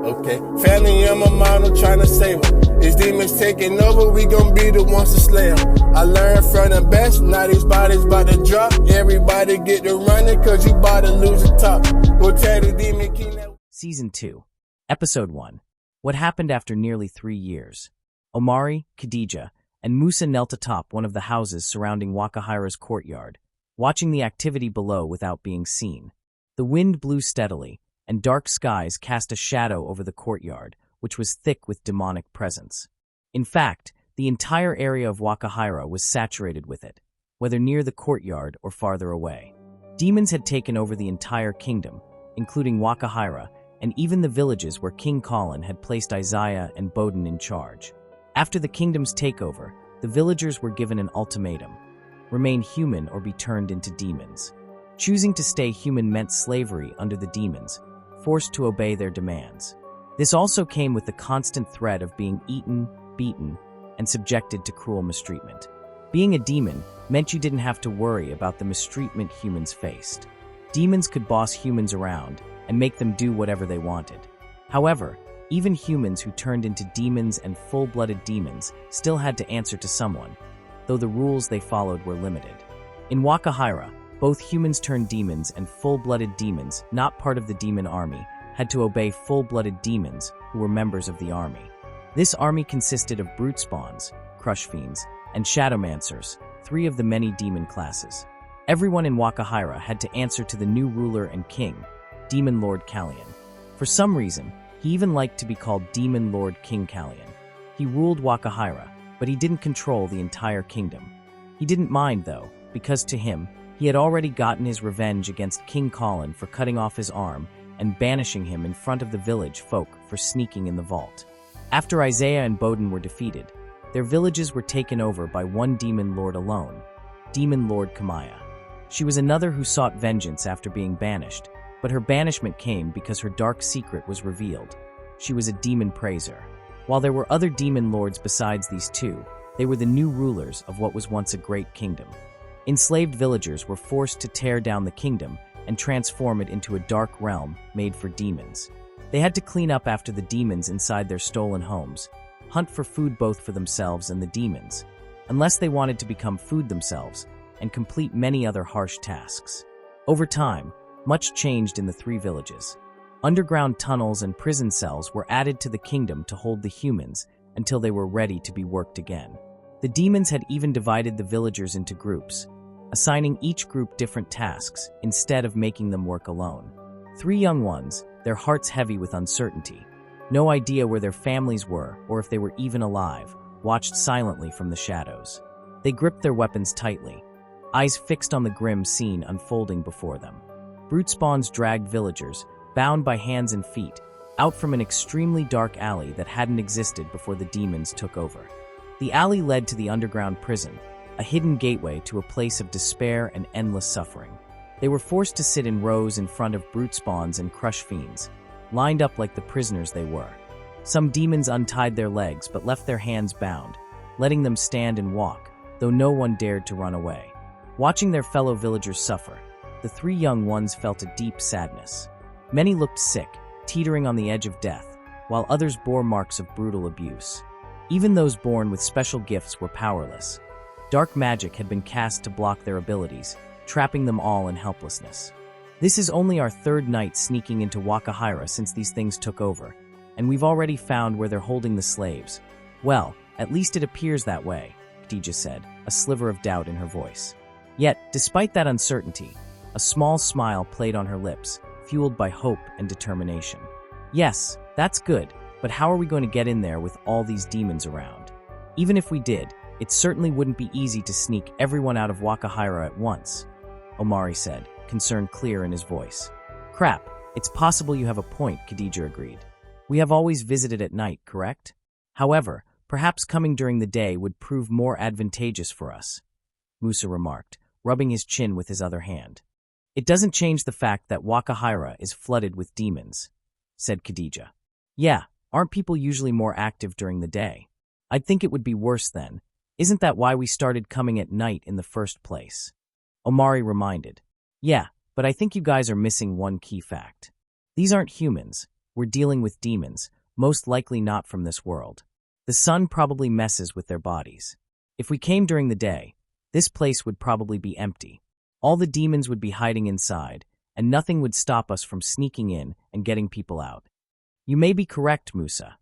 Okay, family and my mom, I'm trying to save them. These demons taking over, we gon' be the ones to slay them. I learned from the best, now these bodies about to drop. Everybody get to running, cause you about to lose the top. Go tell the demon king that. Season 2, Episode 1. What happened after nearly 3 years? Omari, Khadija, and Musa knelt atop one of the houses surrounding Wakahyrah's courtyard, watching the activity below without being seen. The wind blew steadily, and dark skies cast a shadow over the courtyard, which was thick with demonic presence. In fact, the entire area of Wakahyrah was saturated with it, whether near the courtyard or farther away. Demons had taken over the entire kingdom, including Wakahyrah, and even the villages where King Colin had placed Isaiah and Bowden in charge. After the kingdom's takeover, the villagers were given an ultimatum: remain human or be turned into demons. Choosing to stay human meant slavery under the demons, forced to obey their demands. This also came with the constant threat of being eaten, beaten, and subjected to cruel mistreatment. Being a demon meant you didn't have to worry about the mistreatment humans faced. Demons could boss humans around and make them do whatever they wanted. However, even humans who turned into demons and full-blooded demons still had to answer to someone, though the rules they followed were limited. In Wakahyrah, both humans turned demons and full-blooded demons, not part of the demon army, had to obey full-blooded demons who were members of the army. This army consisted of brute spawns, crush fiends, and shadowmancers, 3 of the many demon classes. Everyone in Wakahyrah had to answer to the new ruler and king, Demon Lord Callion. For some reason, he even liked to be called Demon Lord King Callion. He ruled Wakahyrah, but he didn't control the entire kingdom. He didn't mind, though, because to him, he had already gotten his revenge against King Colin for cutting off his arm and banishing him in front of the village folk for sneaking in the vault. After Isaiah and Bowden were defeated, their villages were taken over by one demon lord alone, Demon Lord Kamaya. She was another who sought vengeance after being banished, but her banishment came because her dark secret was revealed. She was a demon praiser. While there were other demon lords besides these 2, they were the new rulers of what was once a great kingdom. Enslaved villagers were forced to tear down the kingdom and transform it into a dark realm made for demons. They had to clean up after the demons inside their stolen homes, hunt for food both for themselves and the demons, unless they wanted to become food themselves, and complete many other harsh tasks. Over time, much changed in the 3 villages. Underground tunnels and prison cells were added to the kingdom to hold the humans until they were ready to be worked again. The demons had even divided the villagers into groups, assigning each group different tasks instead of making them work alone. 3 young ones, their hearts heavy with uncertainty, no idea where their families were or if they were even alive, watched silently from the shadows. They gripped their weapons tightly, eyes fixed on the grim scene unfolding before them. Brute spawns dragged villagers, bound by hands and feet, out from an extremely dark alley that hadn't existed before the demons took over. The alley led to the underground prison, a hidden gateway to a place of despair and endless suffering. They were forced to sit in rows in front of brute spawns and crush fiends, lined up like the prisoners they were. Some demons untied their legs but left their hands bound, letting them stand and walk, though no one dared to run away. Watching their fellow villagers suffer, the 3 young ones felt a deep sadness. Many looked sick, teetering on the edge of death, while others bore marks of brutal abuse. Even those born with special gifts were powerless. Dark magic had been cast to block their abilities, trapping them all in helplessness. This is only our 3rd night sneaking into Wakahyrah since these things took over, and we've already found where they're holding the slaves. Well, at least it appears that way, Khadija said, a sliver of doubt in her voice. Yet, despite that uncertainty, a small smile played on her lips, fueled by hope and determination. Yes, that's good, but how are we going to get in there with all these demons around? Even if we did, it certainly wouldn't be easy to sneak everyone out of Wakahyrah at once, Omari said, concern clear in his voice. Crap, it's possible you have a point, Khadija agreed. We have always visited at night, correct? However, perhaps coming during the day would prove more advantageous for us, Musa remarked, rubbing his chin with his other hand. It doesn't change the fact that Wakahyrah is flooded with demons, said Khadija. Yeah, aren't people usually more active during the day? I'd think it would be worse then. Isn't that why we started coming at night in the first place? Omari reminded. Yeah, but I think you guys are missing one key fact. These aren't humans. We're dealing with demons, most likely not from this world. The sun probably messes with their bodies. If we came during the day, this place would probably be empty. All the demons would be hiding inside, and nothing would stop us from sneaking in and getting people out. You may be correct, Musa,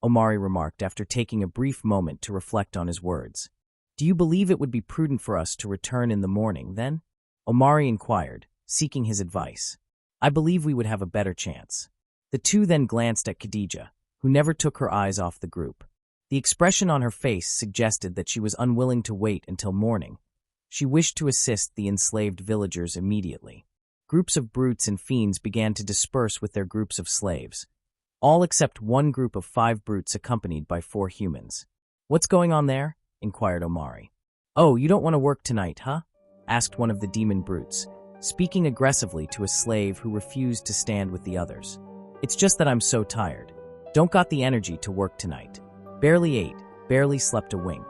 Omari remarked after taking a brief moment to reflect on his words. Do you believe it would be prudent for us to return in the morning, then? Omari inquired, seeking his advice. I believe we would have a better chance. The two then glanced at Khadija, who never took her eyes off the group. The expression on her face suggested that she was unwilling to wait until morning. She wished to assist the enslaved villagers immediately. Groups of brutes and fiends began to disperse with their groups of slaves, all except one group of 5 brutes accompanied by 4 humans. What's going on there? Inquired Omari. Oh, you don't want to work tonight, huh? Asked one of the demon brutes, speaking aggressively to a slave who refused to stand with the others. It's just that I'm so tired. Don't got the energy to work tonight. Barely ate, barely slept a wink.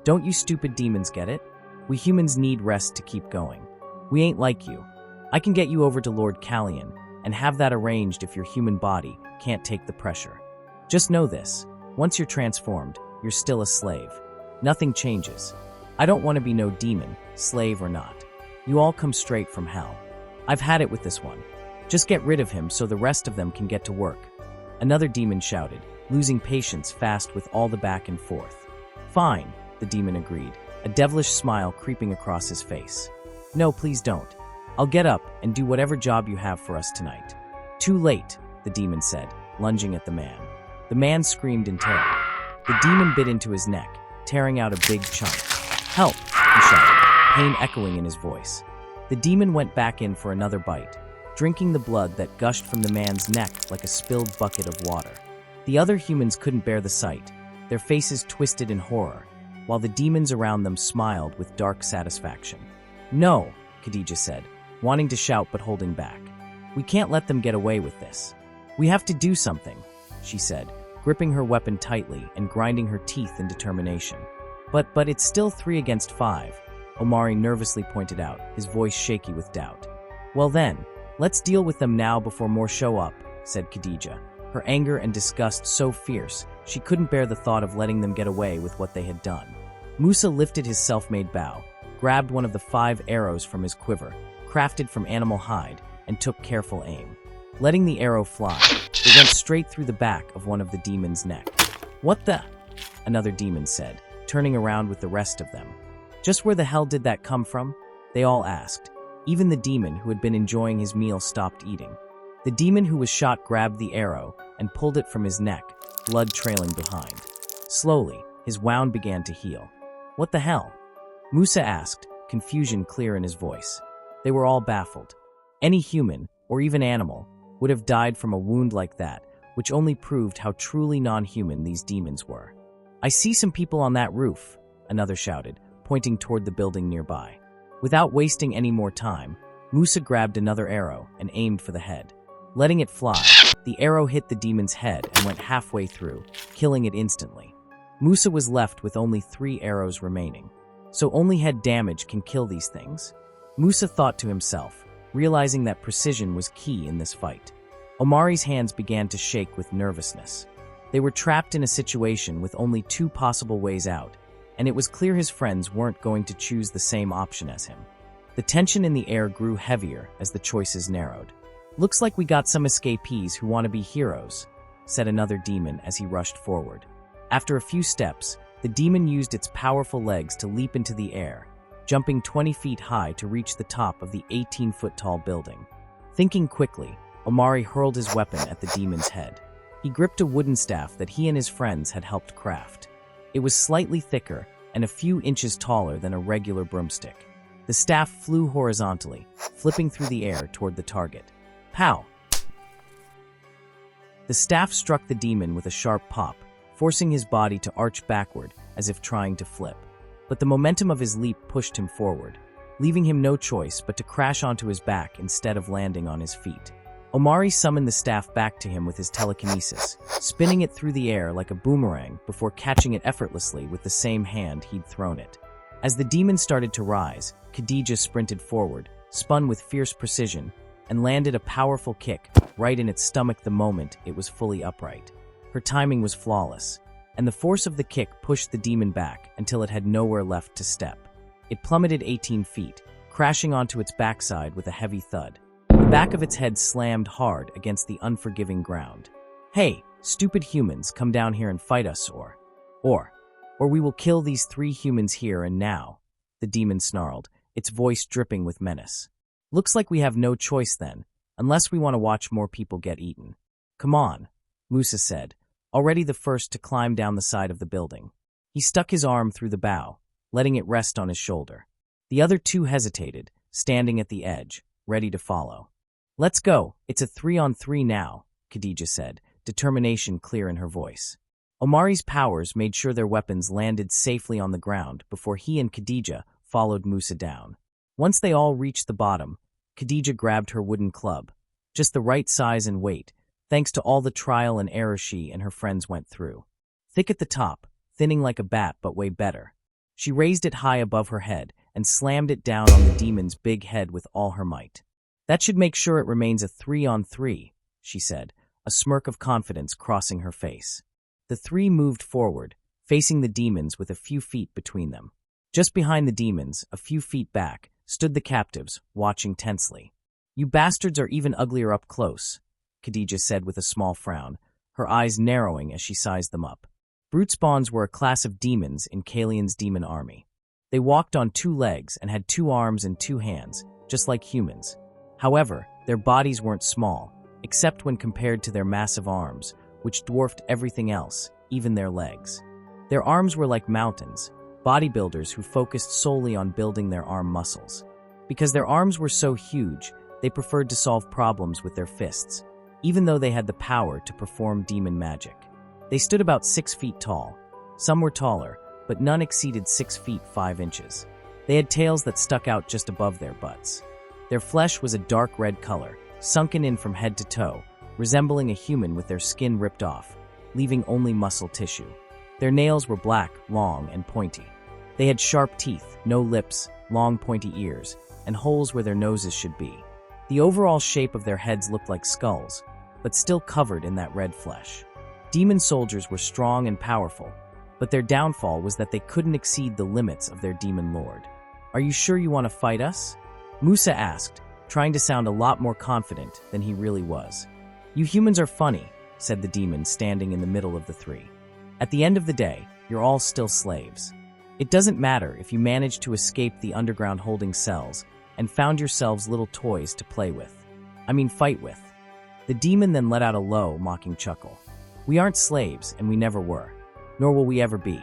Don't you stupid demons get it? We humans need rest to keep going. We ain't like you. I can get you over to Lord Callion and have that arranged if your human body can't take the pressure. Just know this, once you're transformed, you're still a slave. Nothing changes. I don't want to be no demon, slave or not. You all come straight from hell. I've had it with this one. Just get rid of him so the rest of them can get to work. Another demon shouted, losing patience fast with all the back and forth. Fine, the demon agreed, a devilish smile creeping across his face. No, please don't. I'll get up and do whatever job you have for us tonight. Too late, the demon said, lunging at the man. The man screamed in terror. The demon bit into his neck, tearing out a big chunk. Help, he shouted, pain echoing in his voice. The demon went back in for another bite, drinking the blood that gushed from the man's neck like a spilled bucket of water. The other humans couldn't bear the sight, their faces twisted in horror, while the demons around them smiled with dark satisfaction. No, Khadija said, wanting to shout but holding back. We can't let them get away with this. We have to do something, she said, gripping her weapon tightly and grinding her teeth in determination. But it's still 3 against 5, Omari nervously pointed out, his voice shaky with doubt. Well then, let's deal with them now before more show up, said Khadija, her anger and disgust so fierce she couldn't bear the thought of letting them get away with what they had done. Musa lifted his self-made bow, grabbed one of the 5 arrows from his quiver, crafted from animal hide, and took careful aim. Letting the arrow fly, it went straight through the back of one of the demon's neck. What the? Another demon said, turning around with the rest of them. Just where the hell did that come from? They all asked. Even the demon who had been enjoying his meal stopped eating. The demon who was shot grabbed the arrow and pulled it from his neck, blood trailing behind. Slowly, his wound began to heal. What the hell? Musa asked, confusion clear in his voice. They were all baffled. Any human, or even animal, would have died from a wound like that, which only proved how truly non-human these demons were. I see some people on that roof, another shouted, pointing toward the building nearby. Without wasting any more time, Musa grabbed another arrow and aimed for the head. Letting it fly, the arrow hit the demon's head and went halfway through, killing it instantly. Musa was left with only 3 arrows remaining. So only head damage can kill these things? Musa thought to himself, realizing that precision was key in this fight. Omari's hands began to shake with nervousness. They were trapped in a situation with only 2 possible ways out, and it was clear his friends weren't going to choose the same option as him. The tension in the air grew heavier as the choices narrowed. Looks like we got some escapees who want to be heroes, said another demon as he rushed forward. After a few steps, the demon used its powerful legs to leap into the air, jumping 20 feet high to reach the top of the 18-foot-tall building. Thinking quickly, Omari hurled his weapon at the demon's head. He gripped a wooden staff that he and his friends had helped craft. It was slightly thicker and a few inches taller than a regular broomstick. The staff flew horizontally, flipping through the air toward the target. Pow! The staff struck the demon with a sharp pop, forcing his body to arch backward as if trying to flip. But the momentum of his leap pushed him forward, leaving him no choice but to crash onto his back instead of landing on his feet. Omari summoned the staff back to him with his telekinesis, spinning it through the air like a boomerang before catching it effortlessly with the same hand he'd thrown it. As the demon started to rise, Khadija sprinted forward, spun with fierce precision, and landed a powerful kick right in its stomach the moment it was fully upright. Her timing was flawless, and the force of the kick pushed the demon back until it had nowhere left to step. It plummeted 18 feet, crashing onto its backside with a heavy thud. The back of its head slammed hard against the unforgiving ground. "Hey, stupid humans, come down here and fight us, or we will kill these 3 humans here and now," the demon snarled, its voice dripping with menace. "Looks like we have no choice then, unless we want to watch more people get eaten." "Come on," Musa said, already the first to climb down the side of the building. He stuck his arm through the bow, letting it rest on his shoulder. The other 2 hesitated, standing at the edge, ready to follow. "Let's go, it's a 3-on-3 now," Khadija said, determination clear in her voice. Omari's powers made sure their weapons landed safely on the ground before he and Khadija followed Musa down. Once they all reached the bottom, Khadija grabbed her wooden club, just the right size and weight, thanks to all the trial and error she and her friends went through. Thick at the top, thinning like a bat but way better. She raised it high above her head and slammed it down on the demon's big head with all her might. "That should make sure it remains a 3-on-3, she said, a smirk of confidence crossing her face. The 3 moved forward, facing the demons with a few feet between them. Just behind the demons, a few feet back, stood the captives, watching tensely. "You bastards are even uglier up close," Khadija said with a small frown, her eyes narrowing as she sized them up. Brute spawns were a class of demons in Kalian's demon army. They walked on 2 legs and had 2 arms and 2 hands, just like humans. However, their bodies weren't small, except when compared to their massive arms, which dwarfed everything else, even their legs. Their arms were like mountains, bodybuilders who focused solely on building their arm muscles. Because their arms were so huge, they preferred to solve problems with their fists, even though they had the power to perform demon magic. They stood about 6 feet tall. Some were taller, but none exceeded 6 feet 5 inches. They had tails that stuck out just above their butts. Their flesh was a dark red color, sunken in from head to toe, resembling a human with their skin ripped off, leaving only muscle tissue. Their nails were black, long, and pointy. They had sharp teeth, no lips, long pointy ears, and holes where their noses should be. The overall shape of their heads looked like skulls, but still covered in that red flesh. Demon soldiers were strong and powerful, but their downfall was that they couldn't exceed the limits of their demon lord. "Are you sure you want to fight us?" Musa asked, trying to sound a lot more confident than he really was. "You humans are funny," said the demon standing in the middle of the 3. "At the end of the day, you're all still slaves. It doesn't matter if you managed to escape the underground holding cells and found yourselves little toys to play with. Fight with." The demon then let out a low, mocking chuckle. "We aren't slaves, and we never were. Nor will we ever be.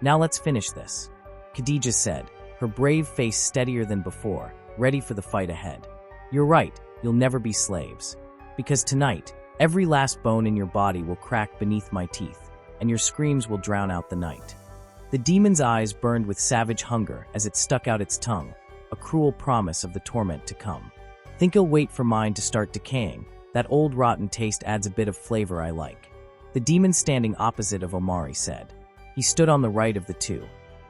Now let's finish this," Khadija said, her brave face steadier than before, ready for the fight ahead. "You're right, you'll never be slaves. Because tonight, every last bone in your body will crack beneath my teeth, and your screams will drown out the night." The demon's eyes burned with savage hunger as it stuck out its tongue, a cruel promise of the torment to come. "Think you'll wait for mine to start decaying? That old rotten taste adds a bit of flavor I like," the demon standing opposite of Omari said. He stood on the right of the 2.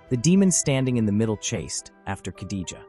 The demon standing in the middle chased after Khadija.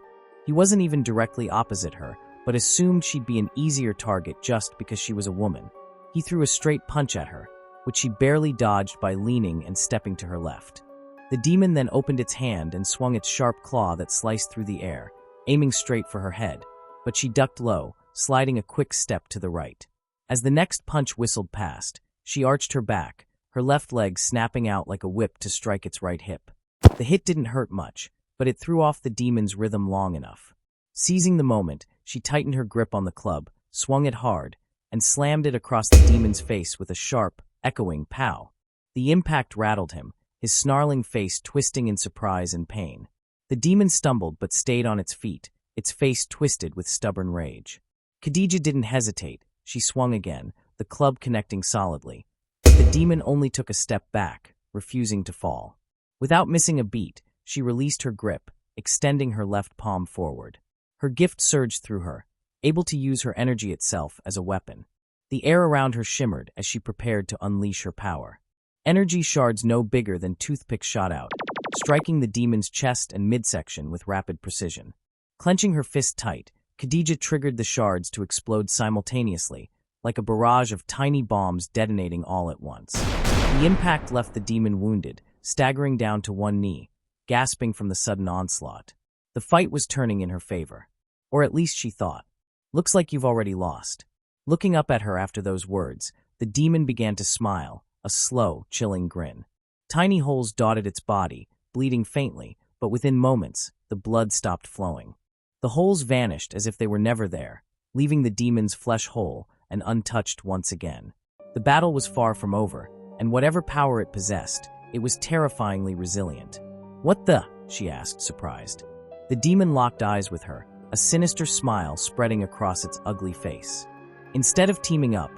He wasn't even directly opposite her, but assumed she'd be an easier target just because she was a woman. He threw a straight punch at her, which she barely dodged by leaning and stepping to her left. The demon then opened its hand and swung its sharp claw that sliced through the air, aiming straight for her head, but she ducked low, sliding a quick step to the right. As the next punch whistled past, she arched her back, her left leg snapping out like a whip to strike its right hip. The hit didn't hurt much, but it threw off the demon's rhythm long enough. Seizing the moment, she tightened her grip on the club, swung it hard, and slammed it across the demon's face with a sharp, echoing pow. The impact rattled him, his snarling face twisting in surprise and pain. The demon stumbled but stayed on its feet, its face twisted with stubborn rage. Khadija didn't hesitate. She swung again, the club connecting solidly. But the demon only took a step back, refusing to fall. Without missing a beat, she released her grip, extending her left palm forward. Her gift surged through her, able to use her energy itself as a weapon. The air around her shimmered as she prepared to unleash her power. Energy shards no bigger than toothpicks shot out, striking the demon's chest and midsection with rapid precision. Clenching her fist tight, Khadija triggered the shards to explode simultaneously, like a barrage of tiny bombs detonating all at once. The impact left the demon wounded, staggering down to one knee, gasping from the sudden onslaught. The fight was turning in her favor. Or at least she thought. Looks like you've already lost. Looking up at her after those words, the demon began to smile, a slow, chilling grin. Tiny holes dotted its body, bleeding faintly, but within moments, the blood stopped flowing. The holes vanished as if they were never there, leaving the demon's flesh whole and untouched once again. The battle was far from over, and whatever power it possessed, it was terrifyingly resilient. "What the?" she asked, surprised. The demon locked eyes with her, a sinister smile spreading across its ugly face. Instead of teaming up,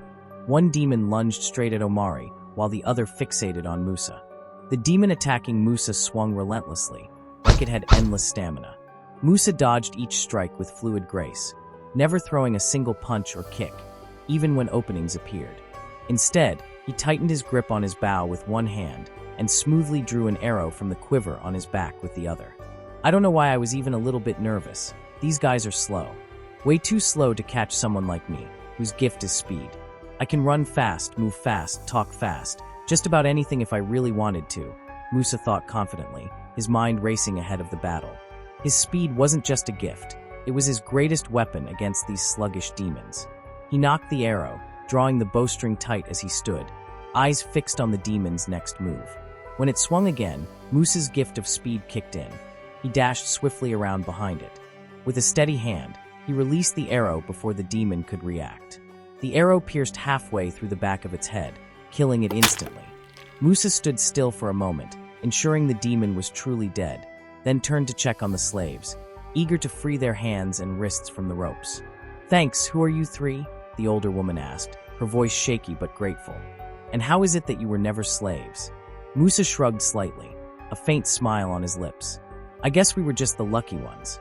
one demon lunged straight at Omari, while the other fixated on Musa. The demon attacking Musa swung relentlessly, like it had endless stamina. Musa dodged each strike with fluid grace, never throwing a single punch or kick, even when openings appeared. Instead, he tightened his grip on his bow with one hand and smoothly drew an arrow from the quiver on his back with the other. I don't know why I was even a little bit nervous. These guys are slow. Way too slow to catch someone like me, whose gift is speed. I can run fast, move fast, talk fast, just about anything if I really wanted to, Musa thought confidently, his mind racing ahead of the battle. His speed wasn't just a gift, it was his greatest weapon against these sluggish demons. He knocked the arrow, drawing the bowstring tight as he stood, eyes fixed on the demon's next move. When it swung again, Musa's gift of speed kicked in. He dashed swiftly around behind it. With a steady hand, he released the arrow before the demon could react. The arrow pierced halfway through the back of its head, killing it instantly. Musa stood still for a moment, ensuring the demon was truly dead, then turned to check on the slaves, eager to free their hands and wrists from the ropes. "Thanks, who are you three?" the older woman asked, her voice shaky but grateful. "And how is it that you were never slaves?" Musa shrugged slightly, a faint smile on his lips. "I guess we were just the lucky ones.